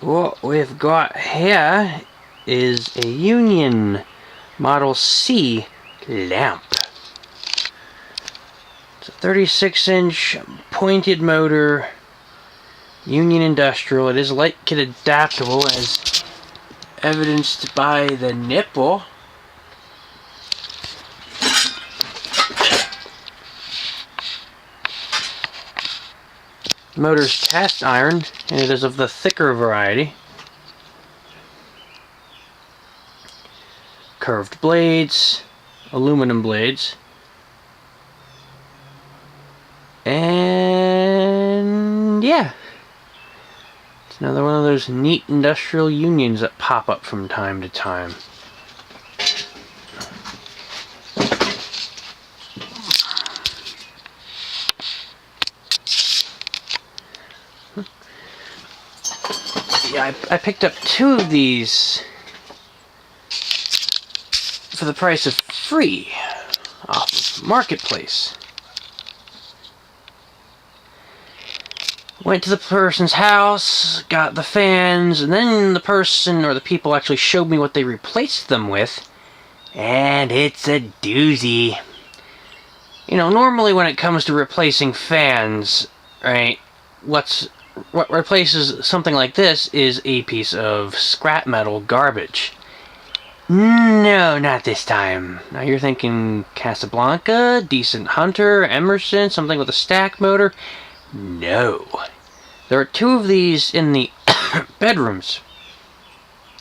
What we've got here is a Union Model C lamp. It's a 36-inch pointed motor, Union Industrial. It is light kit adaptable, as evidenced by the nipple. The motor's cast iron, and it is of the thicker variety. Curved blades, aluminum blades, and yeah, it's another one of those neat industrial unions that pop up from time to time. Yeah, I picked up 2 of these for the price of 3 off Marketplace. Went to the person's house, got the fans, and then the person or the people actually showed me what they replaced them with, and it's a doozy. You know, normally when it comes to replacing fans, right, what replaces something like this is a piece of scrap metal garbage. No, not this time. Now you're thinking Casablanca, Decent Hunter, Emerson, something with a stack motor. No. There are 2 of these in the bedrooms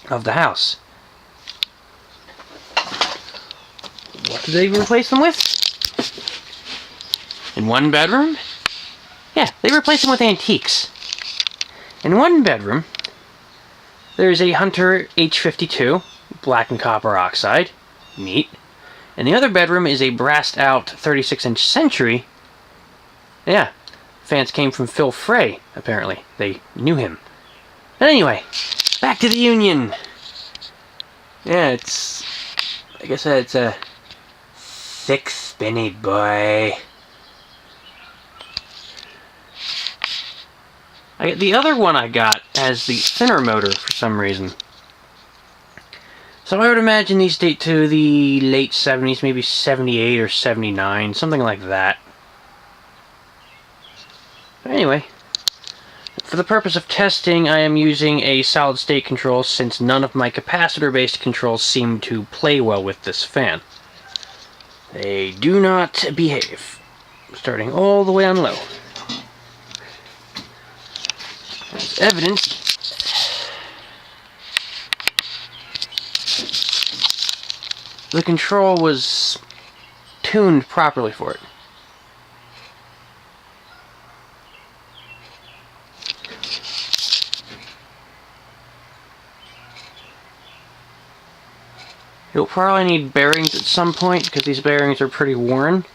of the house. What did they replace them with? In one bedroom? Yeah, they replaced them with antiques. In one bedroom, there's a Hunter H52, black and copper oxide. Neat. And the other bedroom is a brassed out 36-inch Century. Yeah, fans came from Phil Frey, apparently. They knew him. But anyway, back to the Union. Yeah, it's... like I said, it's a thick, spinny boy. The other one I got has the thinner motor for some reason. So I would imagine these date to the late 70s, maybe 78 or 79, something like that. But anyway, for the purpose of testing, I am using a solid-state control since none of my capacitor-based controls seem to play well with this fan. They do not behave. Starting all the way on low. As evidenced, the control was tuned properly for it. You'll probably need bearings at some point because these bearings are pretty worn.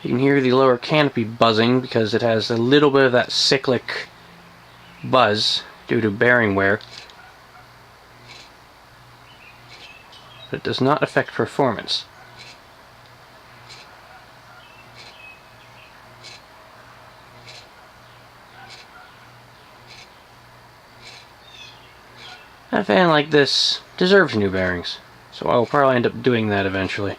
You can hear the lower canopy buzzing because it has a little bit of that cyclic buzz due to bearing wear. But it does not affect performance. A fan like this deserves new bearings, so I will probably end up doing that eventually.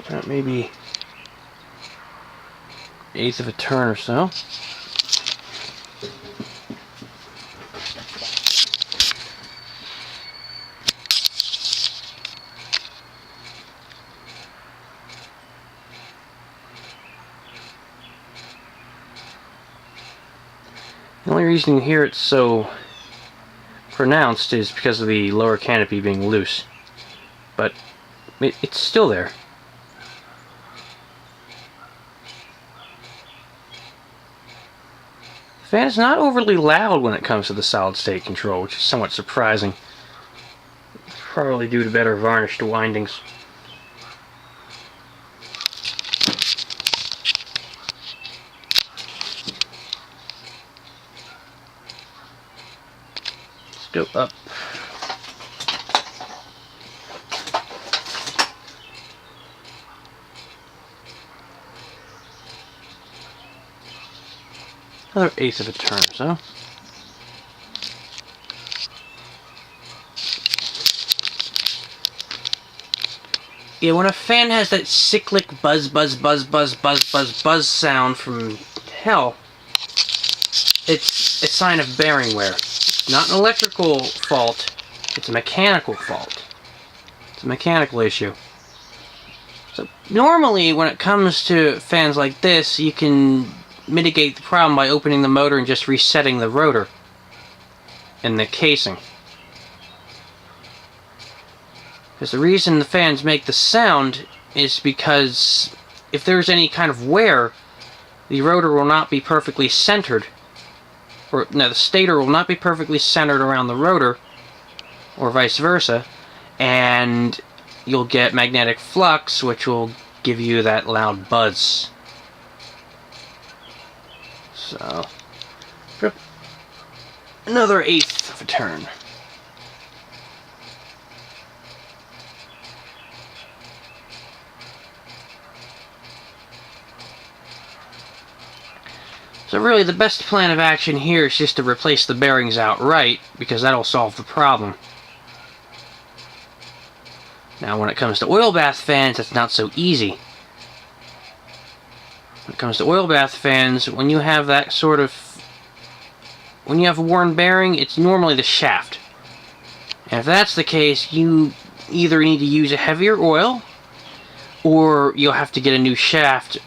About maybe 1/8 of a turn or so. The only reason you hear it so pronounced is because of the lower canopy being loose, but it's still there. The fan is not overly loud when it comes to the solid state control, which is somewhat surprising. Probably due to better varnished windings. Let's go up. Another eighth of a turn, so. Yeah, when a fan has that cyclic buzz, buzz, buzz, buzz, buzz, buzz, buzz sound from hell, it's a sign of bearing wear. It's not an electrical fault, it's a mechanical fault. It's a mechanical issue. So normally when it comes to fans like this, you can mitigate the problem by opening the motor and just resetting the rotor in the casing. Because the reason the fans make the sound is because if there's any kind of wear, the rotor will not be perfectly centered. Or, no, the stator will not be perfectly centered around the rotor, or vice versa, and you'll get magnetic flux, which will give you that loud buzz. So, another eighth of a turn. So really the best plan of action here is just to replace the bearings outright, because that'll solve the problem. Now when it comes to oil bath fans, that's not so easy. When it comes to oil bath fans, when you have that sort of... when you have a worn bearing, it's normally the shaft. And if that's the case, you either need to use a heavier oil, or you'll have to get a new shaft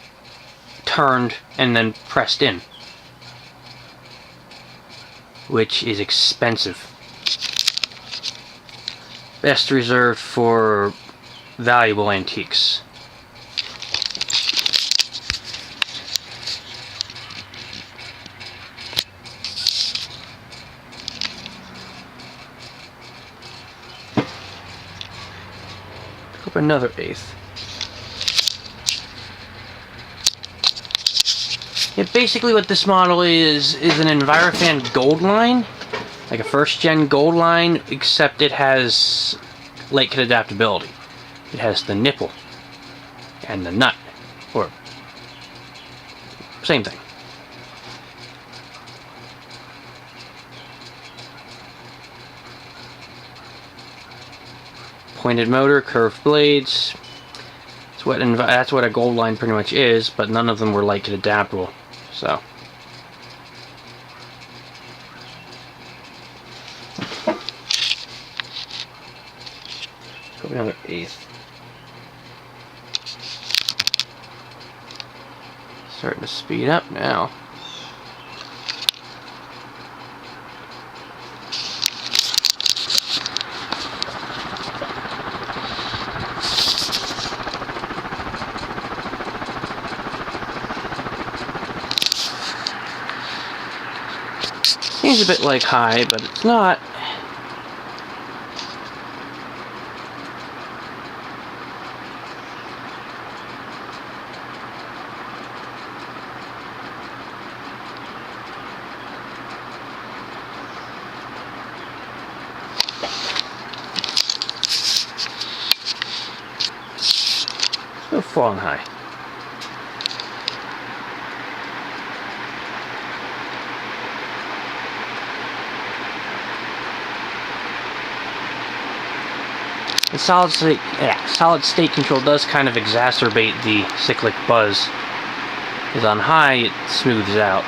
turned and then pressed in, which is expensive. Best reserved for valuable antiques. Pick up another eighth. Yeah, basically what this model is an Envirofan Gold Line, like a first-gen Gold Line, except it has late kit adaptability. It has the nipple and the nut, or same thing. Pointed motor, curved blades. That's what a Gold Line pretty much is, but none of them were late kit adaptable. So. Go another eighth. Starting to speed up now. Seems a bit like high, but it's not. Still falling high. The solid state control does kind of exacerbate the cyclic buzz, because on high it smooths out.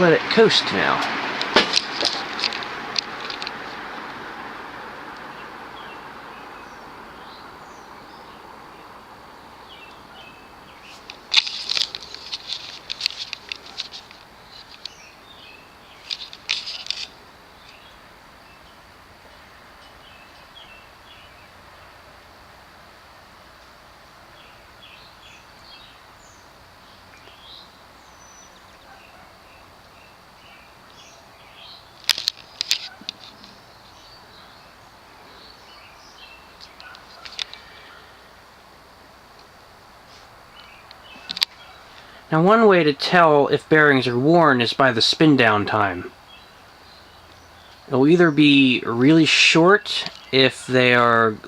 let it coast now. Now, one way to tell if bearings are worn is by the spin down time. It'll either be really short if they are,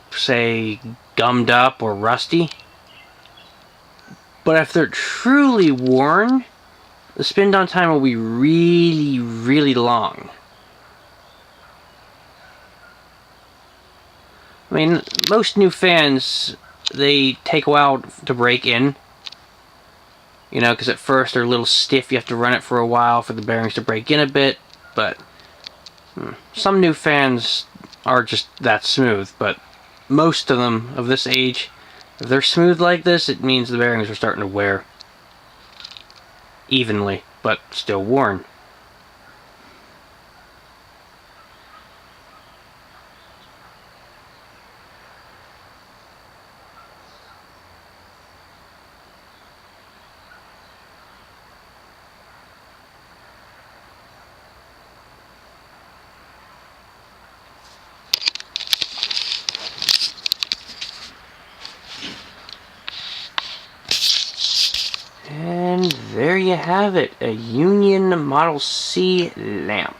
say, gummed up or rusty. But if they're truly worn, the spin down time will be really, really long. I mean, most new fans, they take a while to break in. You know, because at first they're a little stiff. You have to run it for a while for the bearings to break in a bit. But some new fans are just that smooth. But most of them of this age, if they're smooth like this, it means the bearings are starting to wear evenly, but still worn. And there you have it, a Union Model C lamp.